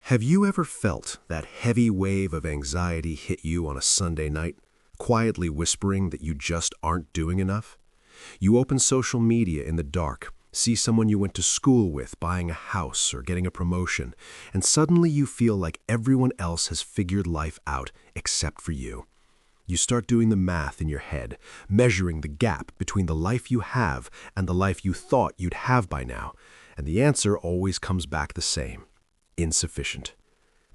Have you ever felt that heavy wave of anxiety hit you on a Sunday night, quietly whispering that you just aren't doing enough? You open social media in the dark, see someone you went to school with buying a house or getting a promotion, and suddenly you feel like everyone else has figured life out except for you. You start doing the math in your head, measuring the gap between the life you have and the life you thought you'd have by now, and the answer always comes back the same: insufficient.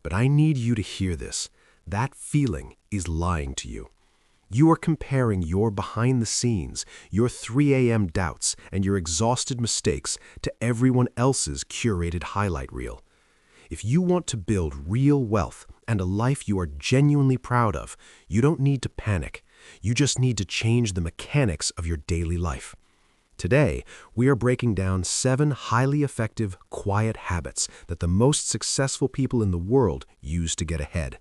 But I need you to hear this. That feeling is lying to you. You are comparing your behind the scenes, your 3 a.m. doubts, and your exhausted mistakes to everyone else's curated highlight reel. If you want to build real wealth and a life you are genuinely proud of, you don't need to panic. You just need to change the mechanics of your daily life. Today, we are breaking down 7 highly effective, quiet habits that the most successful people in the world use to get ahead.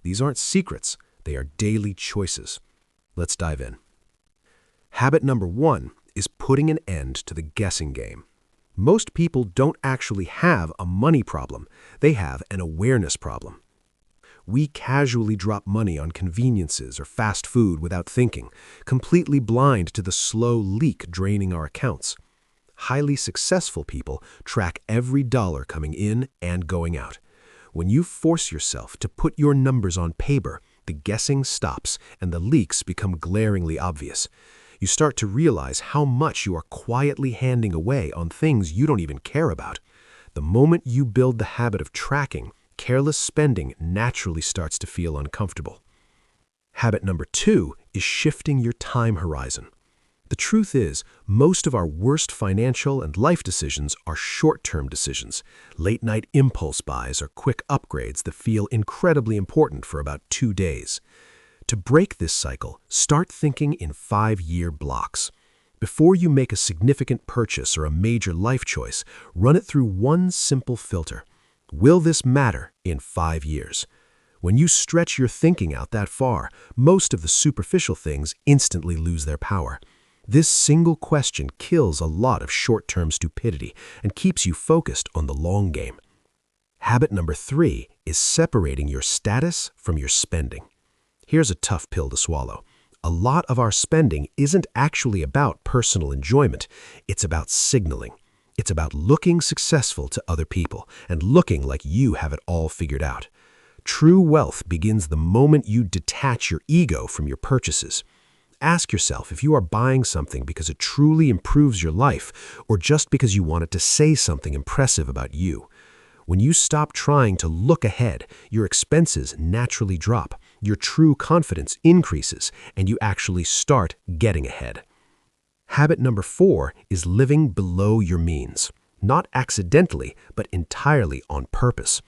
These aren't secrets, they are daily choices. Let's dive in. Habit number 1 is putting an end to the guessing game. Most people don't actually have a money problem, they have an awareness problem. We casually drop money on conveniences or fast food without thinking, completely blind to the slow leak draining our accounts. Highly successful people track every dollar coming in and going out. When you force yourself to put your numbers on paper, the guessing stops and the leaks become glaringly obvious. You start to realize how much you are quietly handing away on things you don't even care about. The moment you build the habit of tracking, careless spending naturally starts to feel uncomfortable. Habit number 2 is shifting your time horizon. The truth is, most of our worst financial and life decisions are short-term decisions, late-night impulse buys or quick upgrades that feel incredibly important for about 2 days. To break this cycle, start thinking in 5-year blocks. Before you make a significant purchase or a major life choice, run it through one simple filter. Will this matter in 5 years? When you stretch your thinking out that far, most of the superficial things instantly lose their power. This single question kills a lot of short-term stupidity and keeps you focused on the long game. Habit number 3 is separating your status from your spending. Here's a tough pill to swallow. A lot of our spending isn't actually about personal enjoyment, it's about signaling. It's about looking successful to other people and looking like you have it all figured out. True wealth begins the moment you detach your ego from your purchases. Ask yourself if you are buying something because it truly improves your life or just because you want it to say something impressive about you. When you stop trying to look ahead, your expenses naturally drop, your true confidence increases, and you actually start getting ahead. Habit number 4 is living below your means, not accidentally, but entirely on purpose.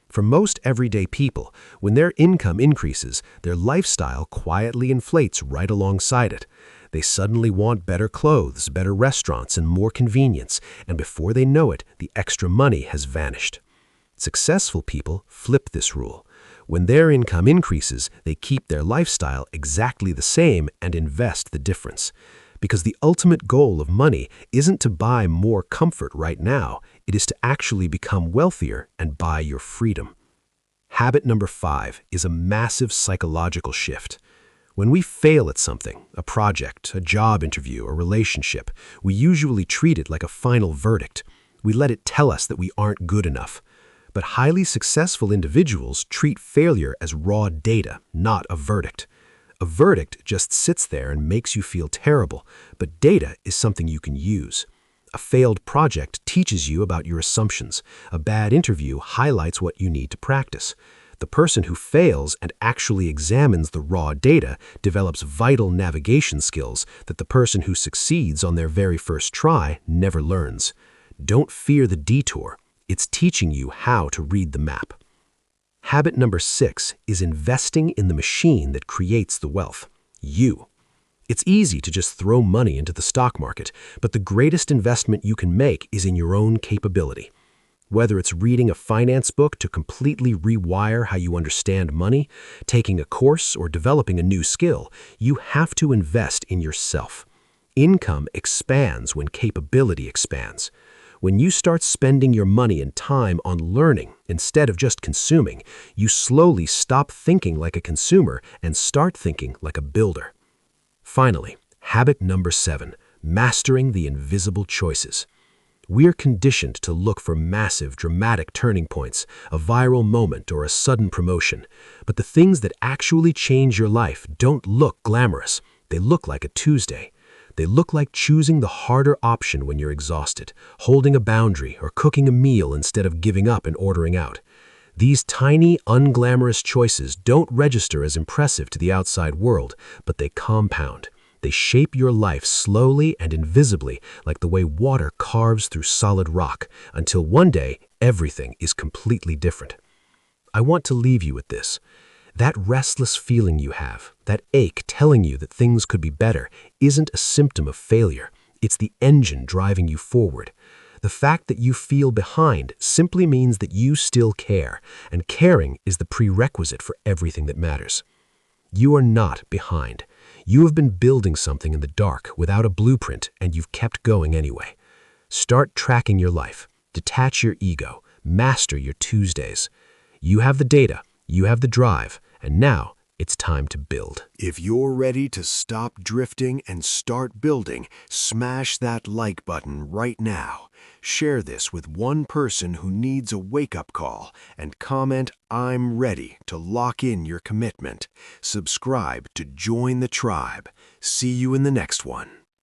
For most everyday people, when their income increases, their lifestyle quietly inflates right alongside it. They suddenly want better clothes, better restaurants, and more convenience, and before they know it, the extra money has vanished. Successful people flip this rule. When their income increases, they keep their lifestyle exactly the same and invest the difference. Because the ultimate goal of money isn't to buy more comfort right now, it is to actually become wealthier and buy your freedom. Habit number 5 is a massive psychological shift. When we fail at something, a project, a job interview, a relationship, we usually treat it like a final verdict. We let it tell us that we aren't good enough. But highly successful individuals treat failure as raw data, not a verdict. A verdict just sits there and makes you feel terrible, but data is something you can use. A failed project teaches you about your assumptions. A bad interview highlights what you need to practice. The person who fails and actually examines the raw data develops vital navigation skills that the person who succeeds on their very first try never learns. Don't fear the detour. It's teaching you how to read the map. Habit number 6 is investing in the machine that creates the wealth, you. It's easy to just throw money into the stock market, but the greatest investment you can make is in your own capability. Whether it's reading a finance book to completely rewire how you understand money, taking a course, or developing a new skill, you have to invest in yourself. Income expands when capability expands. When you start spending your money and time on learning instead of just consuming, you slowly stop thinking like a consumer and start thinking like a builder. Finally, habit number 7, mastering the invisible choices. We're conditioned to look for massive, dramatic turning points, a viral moment or a sudden promotion. But the things that actually change your life don't look glamorous. They look like a Tuesday. They look like choosing the harder option when you're exhausted, holding a boundary, or cooking a meal instead of giving up and ordering out. These tiny, unglamorous choices don't register as impressive to the outside world, but they compound. They shape your life slowly and invisibly, like the way water carves through solid rock, until one day everything is completely different. I want to leave you with this. That restless feeling you have, that ache telling you that things could be better, isn't a symptom of failure. It's the engine driving you forward. The fact that you feel behind simply means that you still care, and caring is the prerequisite for everything that matters. You are not behind. You have been building something in the dark without a blueprint, and you've kept going anyway. Start tracking your life. Detach your ego. Master your Tuesdays. You have the data, you have the drive, and now it's time to build. If you're ready to stop drifting and start building, smash that like button right now. Share this with one person who needs a wake-up call and comment, "I'm ready," to lock in your commitment. Subscribe to join the tribe. See you in the next one.